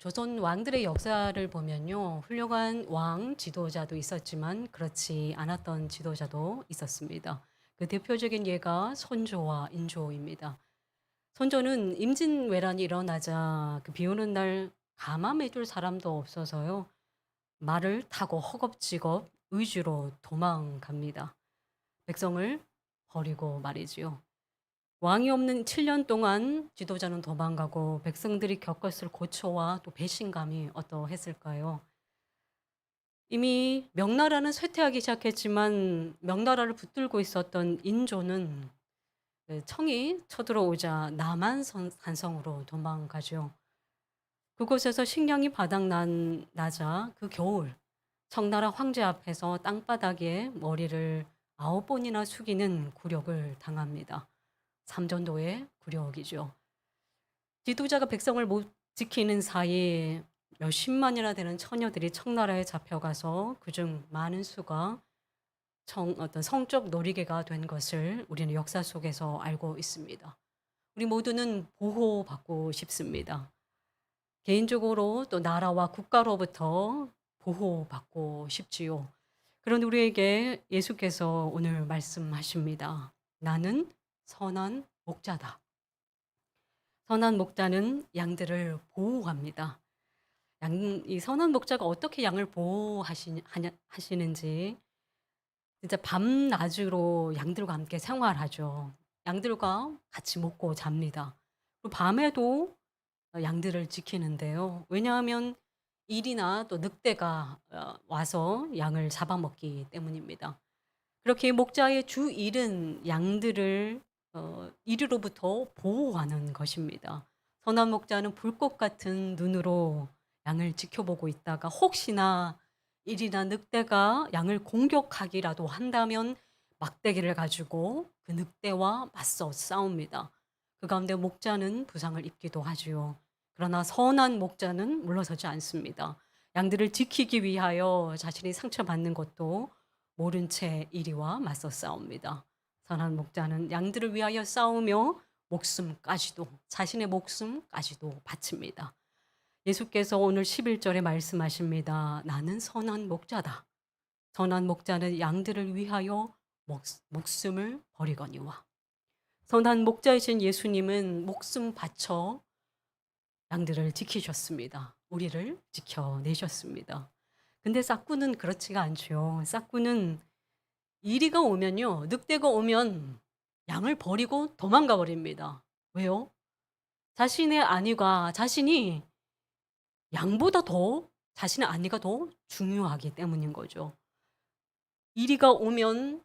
조선 왕들의 역사를 보면요. 훌륭한 왕 지도자도 있었지만 그렇지 않았던 지도자도 있었습니다. 그 대표적인 예가 선조와 인조입니다. 선조는 임진왜란이 일어나자 그 비 오는 날 가마매 줄 사람도 없어서요. 말을 타고 허겁지겁 의주로 도망갑니다. 백성을 버리고 말이지요. 왕이 없는 7년 동안 지도자는 도망가고 백성들이 겪었을 고초와 또 배신감이 어떠했을까요? 이미 명나라는 쇠퇴하기 시작했지만 명나라를 붙들고 있었던 인조는 청이 쳐들어오자 남한산성으로 도망가죠. 그곳에서 식량이 나자 그 겨울 청나라 황제 앞에서 땅바닥에 머리를 9번이나 숙이는 굴욕을 당합니다. 삼전도의 굴욕이죠. 지도자가 백성을 못 지키는 사이 몇십만이나 되는 처녀들이 청나라에 잡혀가서 그중 많은 수가 어떤 성적 놀이개가 된 것을 우리는 역사 속에서 알고 있습니다. 우리 모두는 보호받고 싶습니다. 개인적으로 또 나라와 국가로부터 보호받고 싶지요. 그런 우리에게 예수께서 오늘 말씀하십니다. 나는 선한 목자다. 선한 목자는 양들을 보호합니다. 이 선한 목자가 어떻게 양을 하시는지 진짜 밤낮으로 양들과 함께 생활하죠. 양들과 같이 먹고 잡니다. 그리고 밤에도 양들을 지키는데요. 왜냐하면 일이나 또 늑대가 와서 양을 잡아먹기 때문입니다. 그렇게 목자의 주 일은 양들을 이리로부터 보호하는 것입니다. 선한 목자는 불꽃 같은 눈으로 양을 지켜보고 있다가 혹시나 일이나 늑대가 양을 공격하기라도 한다면 막대기를 가지고 그 늑대와 맞서 싸웁니다. 그 가운데 목자는 부상을 입기도 하지요. 그러나 선한 목자는 물러서지 않습니다. 양들을 지키기 위하여 자신이 상처받는 것도 모른 채 이리와 맞서 싸웁니다. 선한 목자는 양들을 위하여 싸우며 목숨까지도 자신의 목숨까지도 바칩니다. 예수께서 오늘 11절에 말씀하십니다. 나는 선한 목자다. 선한 목자는 양들을 위하여 목숨을 버리거니와. 선한 목자이신 예수님은 목숨 바쳐 양들을 지키셨습니다. 우리를 지켜내셨습니다. 근데 싹구는 그렇지가 않죠. 싹구는 이리가 오면요. 늑대가 오면 양을 버리고 도망가 버립니다. 왜요? 자신의 안위가 자신이 양보다 더 자신의 안위가 더 중요하기 때문인 거죠. 이리가 오면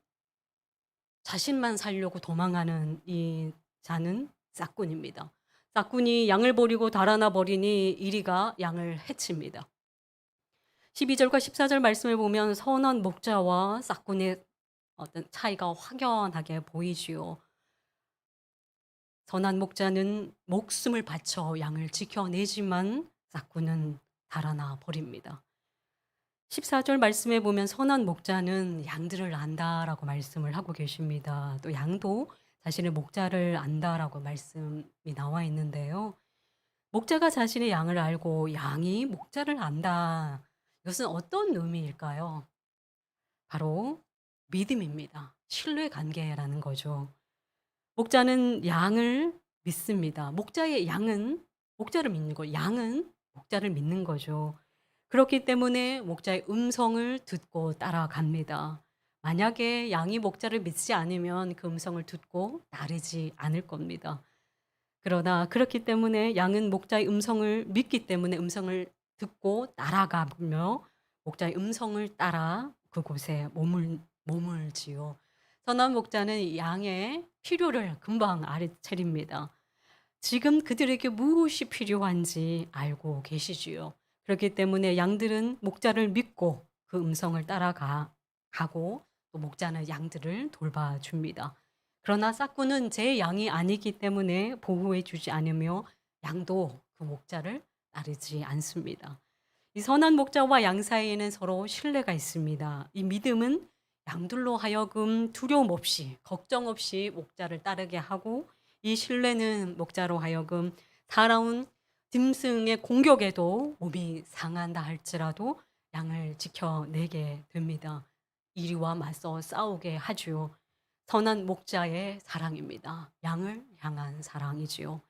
자신만 살려고 도망하는 이 자는 싹군입니다. 싹군이 양을 버리고 달아나 버리니 이리가 양을 해칩니다. 12절과 14절 말씀을 보면 선한 목자와 싹군의 어떤 차이가 확연하게 보이지요. 선한 목자는 목숨을 바쳐 양을 지켜내지만 싹군은 달아나 버립니다. 14절 말씀에 보면 선한 목자는 양들을 안다라고 말씀을 하고 계십니다. 또 양도 자신의 목자를 안다라고 말씀이 나와 있는데요. 목자가 자신의 양을 알고 양이 목자를 안다. 이것은 어떤 의미일까요? 바로 믿음입니다. 신뢰 관계라는 거죠. 목자는 양을 믿습니다. 목자의 양은 목자를 믿는 거, 양은 목자를 믿는 거죠. 그렇기 때문에 목자의 음성을 듣고 따라갑니다. 만약에 양이 목자를 믿지 않으면 그 음성을 듣고 따르지 않을 겁니다. 그러나 그렇기 때문에 양은 목자의 음성을 믿기 때문에 음성을 듣고 따라가며 목자의 음성을 따라 그곳에 머물지요. 선한 목자는 양의 필요를 금방 알아차립니다. 지금 그들에게 무엇이 필요한지 알고 계시지요. 그렇기 때문에 양들은 목자를 믿고 그 음성을 가고 또 목자는 양들을 돌봐줍니다. 그러나 싹구는 제 양이 아니기 때문에 보호해 주지 않으며 양도 그 목자를 따르지 않습니다. 이 선한 목자와 양 사이에는 서로 신뢰가 있습니다. 이 믿음은 양들로 하여금 두려움 없이 걱정 없이 목자를 따르게 하고 이 신뢰는 목자로 하여금 살아온 짐승의 공격에도 몸이 상한다 할지라도 양을 지켜내게 됩니다. 이리와 맞서 싸우게 하지요. 선한 목자의 사랑입니다. 양을 향한 사랑이지요.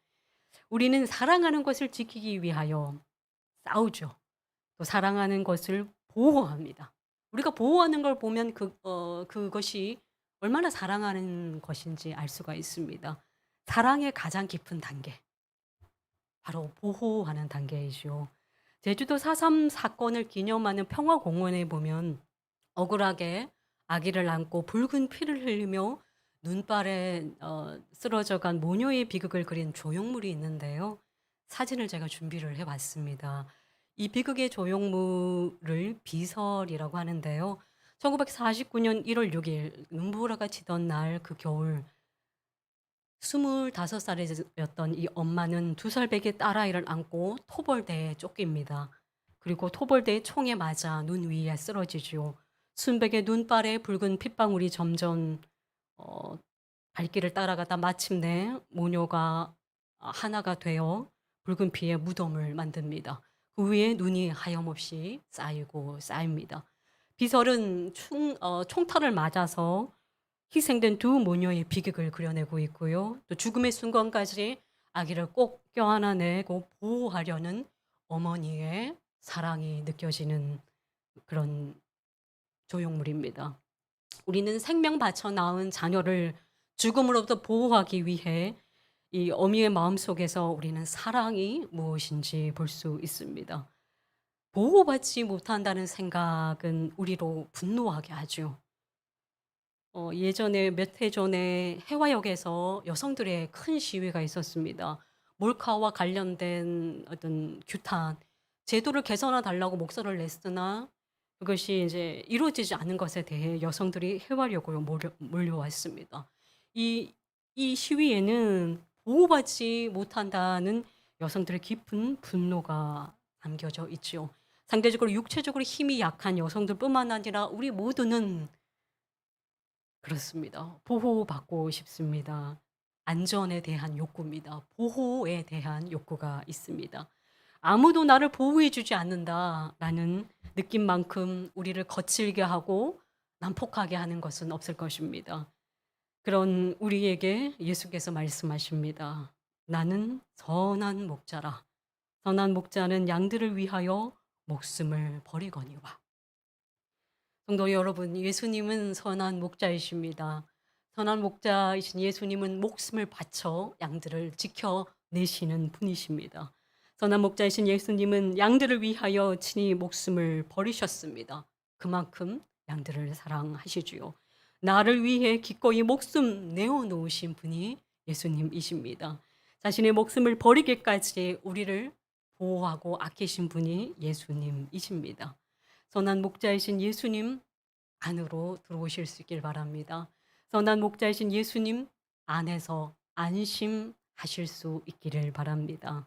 우리는 사랑하는 것을 지키기 위하여 싸우죠. 또 사랑하는 것을 보호합니다. 우리가 보호하는 걸 보면 그것이 얼마나 사랑하는 것인지 알 수가 있습니다. 사랑의 가장 깊은 단계, 바로 보호하는 단계이죠. 제주도 4.3 사건을 기념하는 평화공원에 보면 억울하게 아기를 안고 붉은 피를 흘리며 눈발에 쓰러져간 모녀의 비극을 그린 조형물이 있는데요. 사진을 제가 준비를 해 봤습니다. 이 비극의 조형물을 비설이라고 하는데요. 1949년 1월 6일 눈보라가 치던 날 그 겨울 25살이었던 이 엄마는 2살 배기 딸아이를 안고 토벌대에 쫓깁니다. 그리고 토벌대의 총에 맞아 눈 위에 쓰러지지요. 순백의 눈발에 붉은 핏방울이 점점 어 발길을 따라가다 마침내 모녀가 하나가 되어 붉은 피에 무덤을 만듭니다. 그 위에 눈이 하염없이 쌓이고 쌓입니다. 비설은 총탈을 맞아서 희생된 두 모녀의 비극을 그려내고 있고요. 또 죽음의 순간까지 아기를 꼭 껴안아내고 보호하려는 어머니의 사랑이 느껴지는 그런 조형물입니다. 우리는 생명 바쳐 낳은 자녀를 죽음으로부터 보호하기 위해 이 어미의 마음속에서 우리는 사랑이 무엇인지 볼 수 있습니다. 보호받지 못한다는 생각은 우리로 분노하게 하죠. 예전에 몇 해 전에 해화역에서 여성들의 큰 시위가 있었습니다. 몰카와 관련된 어떤 규탄, 제도를 개선해 달라고 목소리를 냈으나 그것이 이제 이루어지지 않은 것에 대해 여성들이 해화역으로 몰려왔습니다. 이 이 시위에는 보호받지 못한다는 여성들의 깊은 분노가 담겨져 있죠. 상대적으로 육체적으로 힘이 약한 여성들뿐만 아니라 우리 모두는 그렇습니다. 보호받고 싶습니다. 안전에 대한 욕구입니다. 보호에 대한 욕구가 있습니다. '아무도 나를 보호해 주지 않는다.'라는 느낌만큼 우리를 거칠게 하고 난폭하게 하는 것은 없을 것입니다. 그런 우리에게 예수께서 말씀하십니다. "나는 선한 목자라. 선한 목자는 양들을 위하여 목숨을 버리거니와." 성도 여러분, 예수님은 선한 목자이십니다. 선한 목자이신 예수님은 목숨을 바쳐 양들을 지켜내시는 분이십니다. 선한 목자이신 예수님은 양들을 위하여 친히 목숨을 버리셨습니다. 그만큼 양들을 사랑하시지요. 나를 위해 기꺼이 목숨 내어 놓으신 분이 예수님이십니다. 자신의 목숨을 버리기까지 우리를 보호하고 아끼신 분이 예수님이십니다. 선한 목자이신 예수님 안으로 들어오실 수 있길 바랍니다. 선한 목자이신 예수님 안에서 안심하실 수 있기를 바랍니다.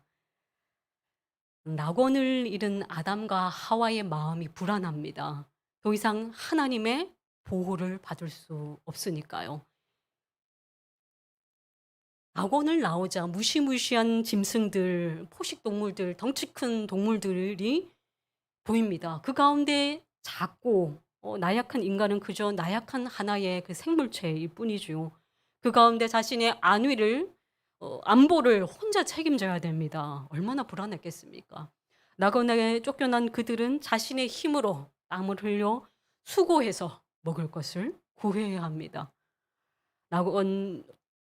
낙원을 잃은 아담과 하와의 마음이 불안합니다. 더 이상 하나님의 보호를 받을 수 없으니까요. 낙원을 나오자 무시무시한 짐승들, 포식동물들, 덩치 큰 동물들이 보입니다. 그 가운데 작고 나약한 인간은 그저 나약한 하나의 그 생물체일 뿐이죠. 그 가운데 자신의 안위를 안보를 혼자 책임져야 됩니다. 얼마나 불안했겠습니까? 낙원에 쫓겨난 그들은 자신의 힘으로 땀을 흘려 수고해서 먹을 것을 구해야 합니다. 낙원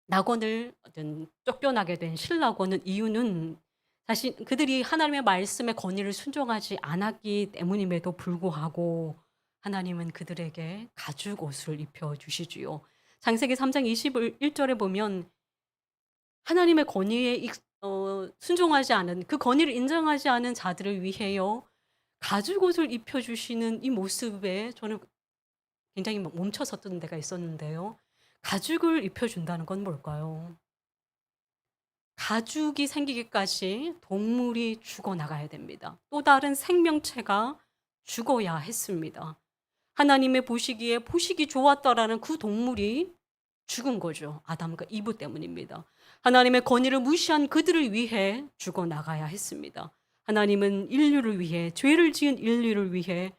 낙원을 어떤 쫓겨나게 된 신락원은 이유는 사실 그들이 하나님의 말씀의 권위를 순종하지 않았기 때문임에도 불구하고 하나님은 그들에게 가죽 옷을 입혀 주시지요. 창세기 3장 21 절에 보면 하나님의 권위에 순종하지 않은 그 권위를 인정하지 않은 자들을 위하여 가죽 옷을 입혀 주시는 이 모습에 저는 굉장히 막 멈춰섰던 데가 있었는데요. 가죽을 입혀 준다는 건 뭘까요? 가죽이 생기기까지 동물이 죽어나가야 됩니다. 또 다른 생명체가 죽어야 했습니다. 하나님의 보시기에 보시기 좋았다라는 그 동물이 죽은 거죠. 아담과 이브 때문입니다. 하나님의 권위를 무시한 그들을 위해 죽어 나가야 했습니다. 하나님은 인류를 위해, 죄를 지은 인류를 위해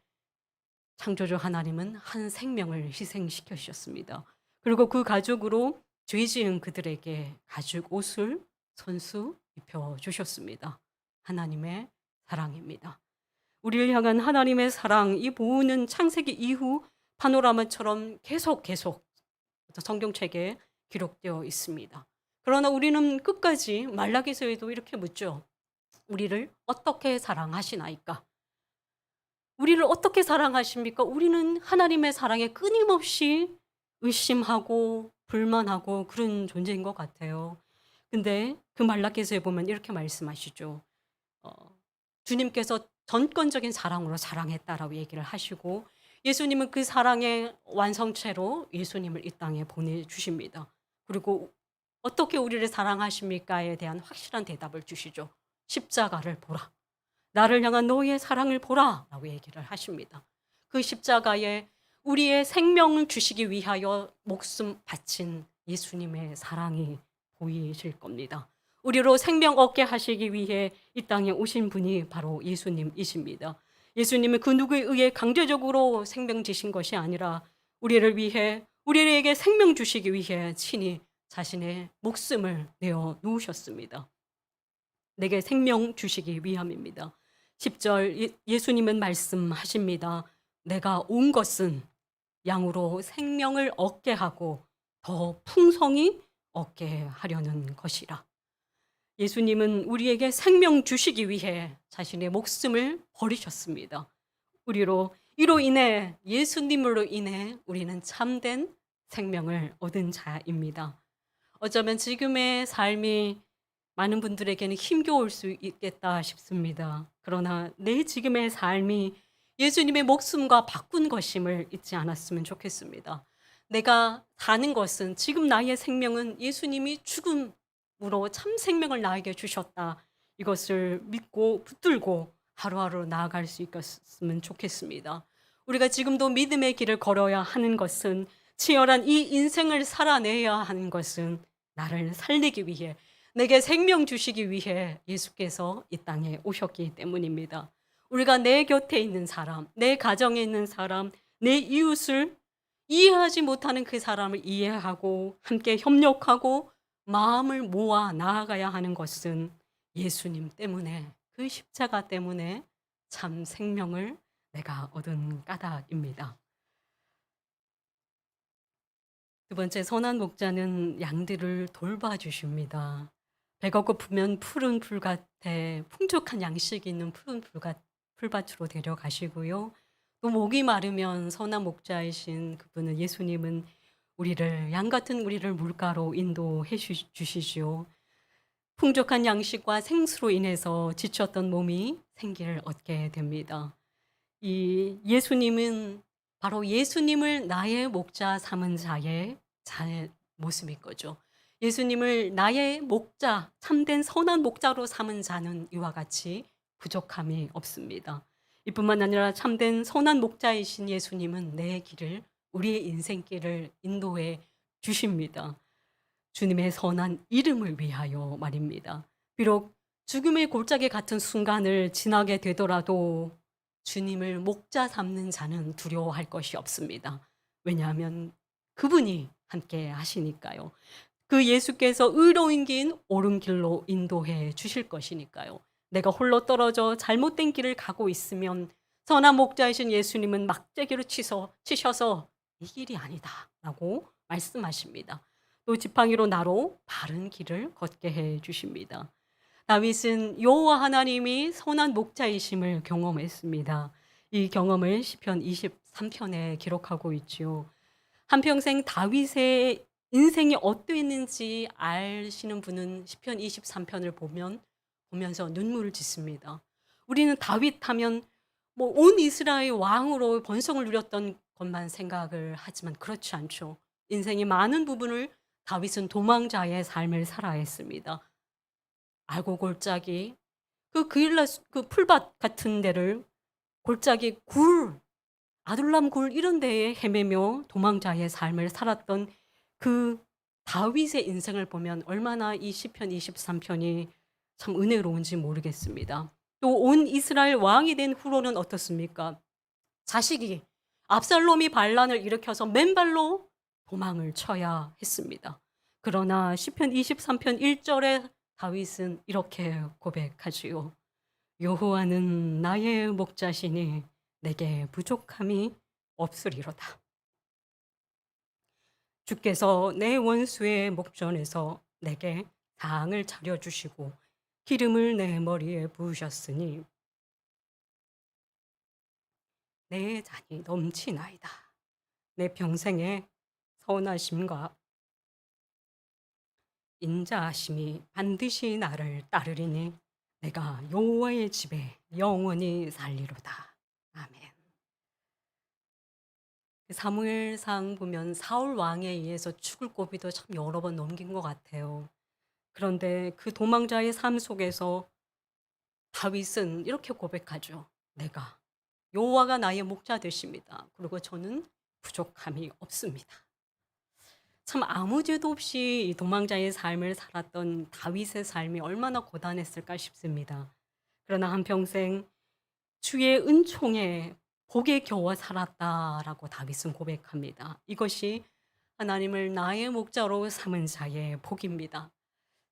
창조주 하나님은 한 생명을 희생시켜 주셨습니다. 그리고 그 가족으로 죄 지은 그들에게 가죽 옷을 손수 입혀 주셨습니다. 하나님의 사랑입니다. 우리를 향한 하나님의 사랑, 이 보호는 창세기 이후 파노라마처럼 계속 성경책에 기록되어 있습니다. 그러나 우리는 끝까지 말라기서에도 이렇게 묻죠. 우리를 어떻게 사랑하시나이까? 우리를 어떻게 사랑하십니까? 우리는 하나님의 사랑에 끊임없이 의심하고 불만하고 그런 존재인 것 같아요. 근데 그 말라기서에 보면 이렇게 말씀하시죠. 주님께서 전권적인 사랑으로 사랑했다라고 얘기를 하시고 예수님은 그 사랑의 완성체로 예수님을 이 땅에 보내주십니다. 그리고 어떻게 우리를 사랑하십니까에 대한 확실한 대답을 주시죠. 십자가를 보라. 나를 향한 너의 사랑을 보라 라고 얘기를 하십니다. 그 십자가에 우리의 생명을 주시기 위하여 목숨 바친 예수님의 사랑이 보이실 겁니다. 우리로 생명 얻게 하시기 위해 이 땅에 오신 분이 바로 예수님이십니다. 예수님은 그 누구에 의해 강제적으로 생명 지신 것이 아니라 우리를 위해, 우리에게 생명 주시기 위해 친히 자신의 목숨을 내어 놓으셨습니다. 내게 생명 주시기 위함입니다. 10절 예수님은 말씀하십니다. 내가 온 것은 양으로 생명을 얻게 하고 더 풍성히 얻게 하려는 것이라. 예수님은 우리에게 생명 주시기 위해 자신의 목숨을 버리셨습니다. 이로 인해 예수님으로 인해 우리는 참된 생명을 얻은 자입니다. 어쩌면 지금의 삶이 많은 분들에게는 힘겨울 수 있겠다 싶습니다. 그러나 내 지금의 삶이 예수님의 목숨과 바꾼 것임을 잊지 않았으면 좋겠습니다. 내가 사는 것은, 지금 나의 생명은 예수님이 죽음으로 참 생명을 나에게 주셨다. 이것을 믿고 붙들고 하루하루 나아갈 수 있었으면 좋겠습니다. 우리가 지금도 믿음의 길을 걸어야 하는 것은, 치열한 이 인생을 살아내야 하는 것은 나를 살리기 위해, 내게 생명 주시기 위해 예수께서 이 땅에 오셨기 때문입니다. 우리가 내 곁에 있는 사람, 내 가정에 있는 사람, 내 이웃을 이해하지 못하는 그 사람을 이해하고 함께 협력하고 마음을 모아 나아가야 하는 것은 예수님 때문에, 그 십자가 때문에 참 생명을 내가 얻은 까닭입니다. 두 번째, 선한 목자는 양들을 돌봐주십니다. 배가 고프면 푸른 풀밭에, 풍족한 양식이 있는 푸른 풀밭으로 데려가시고요. 또 목이 마르면 선한 목자이신 그분은, 예수님은 양 같은 우리를 물가로 인도해 주시죠. 풍족한 양식과 생수로 인해서 지쳤던 몸이 생기를 얻게 됩니다. 이 예수님은 바로 예수님을 나의 목자 삼은 자의 모습인 거죠. 예수님을 나의 목자, 참된 선한 목자로 삼은 자는 이와 같이 부족함이 없습니다. 이뿐만 아니라 참된 선한 목자이신 예수님은 내 길을, 우리의 인생길을 인도해 주십니다. 주님의 선한 이름을 위하여 말입니다. 비록 죽음의 골짜기 같은 순간을 지나게 되더라도 주님을 목자 삼는 자는 두려워할 것이 없습니다. 왜냐하면 그분이 함께 하시니까요. 그 예수께서 의로운 긴 옳은 길로 인도해 주실 것이니까요. 내가 홀로 떨어져 잘못된 길을 가고 있으면 선한 목자이신 예수님은 막대기로 치셔서 이 길이 아니다 라고 말씀하십니다. 또 지팡이로 나로 바른 길을 걷게 해 주십니다. 다윗은 여호와 하나님이 선한 목자이심을 경험했습니다. 이 경험을 시편 23편에 기록하고 있지요. 한평생 다윗의 인생이 어떠했는지 아시는 분은 시편 23편을 보면서 눈물을 짓습니다. 우리는 다윗 하면 온 이스라엘 왕으로 번성을 누렸던 것만 생각을 하지만 그렇지 않죠. 인생의 많은 부분을 다윗은 도망자의 삶을 살아야 했습니다. 알고 골짜기, 그 풀밭 같은 데를, 골짜기 아둘람 굴 이런 데에 헤매며 도망자의 삶을 살았던 그 다윗의 인생을 보면 얼마나 이 시편 23편이 참 은혜로운지 모르겠습니다. 또 온 이스라엘 왕이 된 후로는 어떻습니까? 자식이 압살롬이 반란을 일으켜서 맨발로 도망을 쳐야 했습니다. 그러나 시편 23편 1절에 다윗은 이렇게 고백하지요. 여호와는 나의 목자시니 내게 부족함이 없으리로다. 주께서 내 원수의 목전에서 내게 상을 차려주시고 기름을 내 머리에 부으셨으니 내 잔이 넘치나이다. 내 평생의 선하심과 인자하심이 반드시 나를 따르리니 내가 여호와의 집에 영원히 살리로다. 아멘. 사무엘상 보면 사울 왕에 의해서 죽을 고비도 참 여러 번 넘긴 것 같아요. 그런데 그 도망자의 삶 속에서 다윗은 이렇게 고백하죠. 내가 여호와가 나의 목자 되십니다. 그리고 저는 부족함이 없습니다. 참 아무 죄도 없이 이 도망자의 삶을 살았던 다윗의 삶이 얼마나 고단했을까 싶습니다. 그러나 한평생 주의 은총에 복에 겨워 살았다라고 다윗은 고백합니다. 이것이 하나님을 나의 목자로 삼은 자의 복입니다.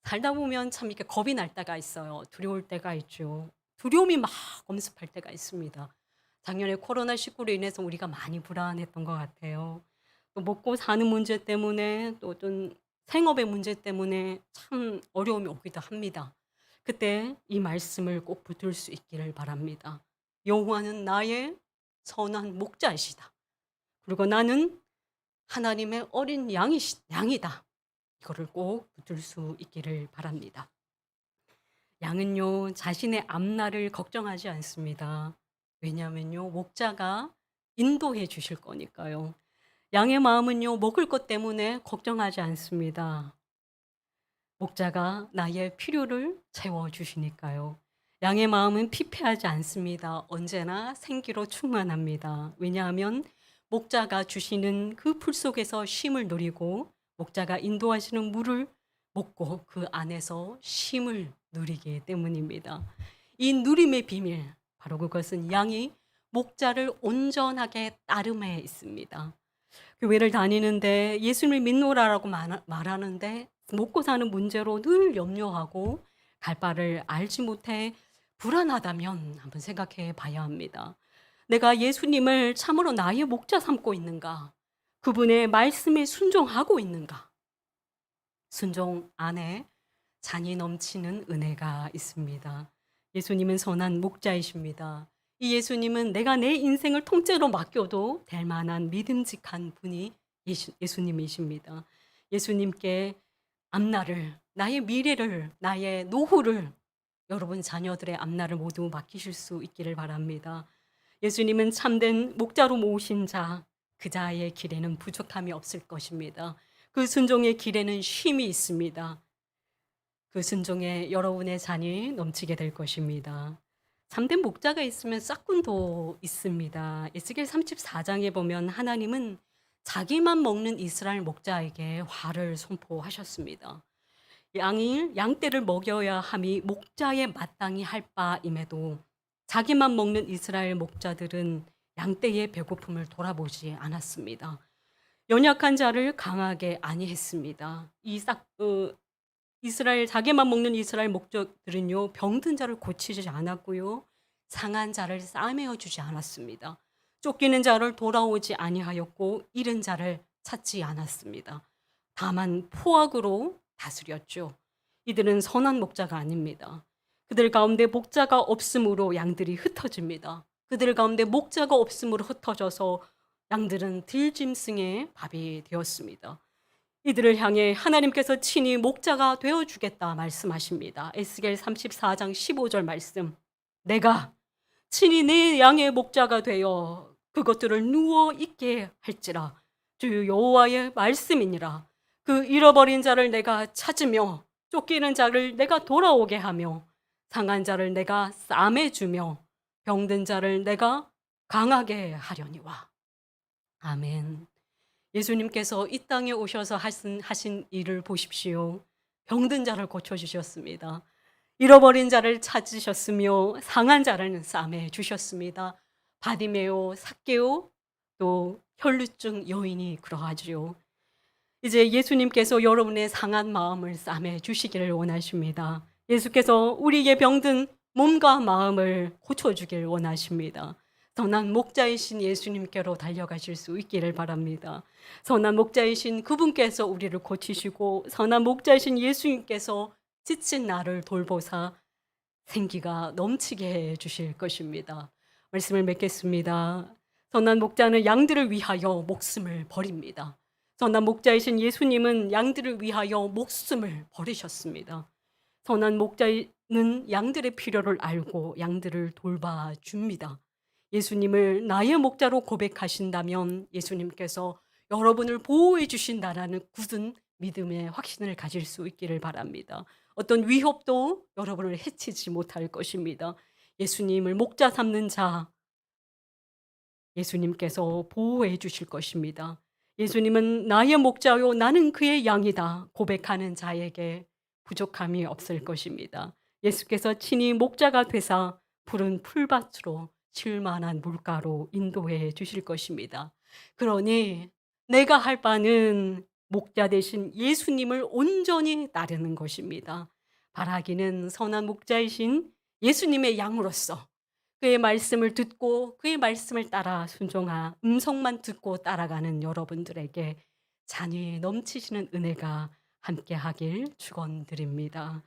살다 보면 참 이렇게 겁이 날 때가 있어요. 두려울 때가 있죠. 두려움이 막 엄습할 때가 있습니다. 작년에 코로나19로 인해서 우리가 많이 불안했던 것 같아요. 또 먹고 사는 문제 때문에 또 어떤 생업의 문제 때문에 참 어려움이 오기도 합니다. 그때 이 말씀을 꼭 붙들 수 있기를 바랍니다. 여호와는 나의 선한 목자이시다. 그리고 나는 하나님의 어린 양이다. 이거를 꼭 붙들 수 있기를 바랍니다. 양은요, 자신의 앞날을 걱정하지 않습니다. 왜냐하면요, 목자가 인도해 주실 거니까요. 양의 마음은요, 먹을 것 때문에 걱정하지 않습니다. 목자가 나의 필요를 채워주시니까요. 양의 마음은 피폐하지 않습니다. 언제나 생기로 충만합니다. 왜냐하면 목자가 주시는 그 풀 속에서 쉼을 누리고 목자가 인도하시는 물을 먹고 그 안에서 쉼을 누리기 때문입니다. 이 누림의 비밀, 바로 그것은 양이 목자를 온전하게 따름에 있습니다. 교회를 다니는데 예수님을 믿노라라고 말하는데 먹고 사는 문제로 늘 염려하고 갈 바를 알지 못해 불안하다면 한번 생각해 봐야 합니다. 내가 예수님을 참으로 나의 목자 삼고 있는가? 그분의 말씀에 순종하고 있는가? 순종 안에 잔이 넘치는 은혜가 있습니다. 예수님은 선한 목자이십니다. 이 예수님은 내가 내 인생을 통째로 맡겨도 될 만한 믿음직한 분이 예수님이십니다. 예수님께 앞날을, 나의 미래를, 나의 노후를, 여러분 자녀들의 앞날을 모두 맡기실 수 있기를 바랍니다. 예수님은 참된 목자로 모으신 자, 그 자의 길에는 부족함이 없을 것입니다. 그 순종의 길에는 쉼이 있습니다. 그 순종에 여러분의 잔이 넘치게 될 것입니다. 참된 목자가 있으면 싹군도 있습니다. 에스겔 34장에 보면 하나님은 자기만 먹는 이스라엘 목자에게 화를 선포하셨습니다. 양이 양떼를 먹여야 함이 목자의 마땅히 할 바임에도 자기만 먹는 이스라엘 목자들은 양떼의 배고픔을 돌아보지 않았습니다. 연약한 자를 강하게 안위했습니다. 이스라엘 자기만 먹는 이스라엘 목자들은요, 병든 자를 고치지 않았고요, 상한 자를 싸매어 주지 않았습니다. 쫓기는 자를 돌아오지 아니하였고 잃은 자를 찾지 않았습니다. 다만 포악으로 다스렸죠. 이들은 선한 목자가 아닙니다. 그들 가운데 목자가 없으므로 양들이 흩어집니다. 그들 가운데 목자가 없으므로 흩어져서 양들은 들짐승의 밥이 되었습니다. 이들을 향해 하나님께서 친히 목자가 되어주겠다 말씀하십니다. 에스겔 34장 15절 말씀. 내가 친히 내 양의 목자가 되어 그것들을 누워 있게 할지라. 주 여호와의 말씀이니라. 그 잃어버린 자를 내가 찾으며 쫓기는 자를 내가 돌아오게 하며 상한 자를 내가 싸매주며 병든 자를 내가 강하게 하려니와. 아멘. 예수님께서 이 땅에 오셔서 하신 일을 보십시오. 병든 자를 고쳐주셨습니다. 잃어버린 자를 찾으셨으며 상한 자를 싸매 주셨습니다. 바디메오, 삭개오, 또 혈루증 여인이 그러하지요. 이제 예수님께서 여러분의 상한 마음을 싸매 주시기를 원하십니다. 예수께서 우리의 병든 몸과 마음을 고쳐주길 원하십니다. 선한 목자이신 예수님께로 달려가실 수 있기를 바랍니다. 선한 목자이신 그분께서 우리를 고치시고 선한 목자이신 예수님께서 지친 나를 돌보사 생기가 넘치게 해 주실 것입니다. 말씀을 맺겠습니다. 선한 목자는 양들을 위하여 목숨을 버립니다. 선한 목자이신 예수님은 양들을 위하여 목숨을 버리셨습니다. 선한 목자는 양들의 필요를 알고 양들을 돌봐줍니다. 예수님을 나의 목자로 고백하신다면 예수님께서 여러분을 보호해 주신다라는 굳은 믿음의 확신을 가질 수 있기를 바랍니다. 어떤 위협도 여러분을 해치지 못할 것입니다. 예수님을 목자 삼는 자, 예수님께서 보호해 주실 것입니다. 예수님은 나의 목자요, 나는 그의 양이다 고백하는 자에게 부족함이 없을 것입니다. 예수께서 친히 목자가 되사 푸른 풀밭으로 쉴만한 물가로 인도해 주실 것입니다. 그러니 내가 할 바는 목자 되신 예수님을 온전히 따르는 것입니다. 바라기는 선한 목자이신 예수님의 양으로서 그의 말씀을 듣고 그의 말씀을 따라 순종하 음성만 듣고 따라가는 여러분들에게 잔이 넘치시는 은혜가 함께하길 축원드립니다.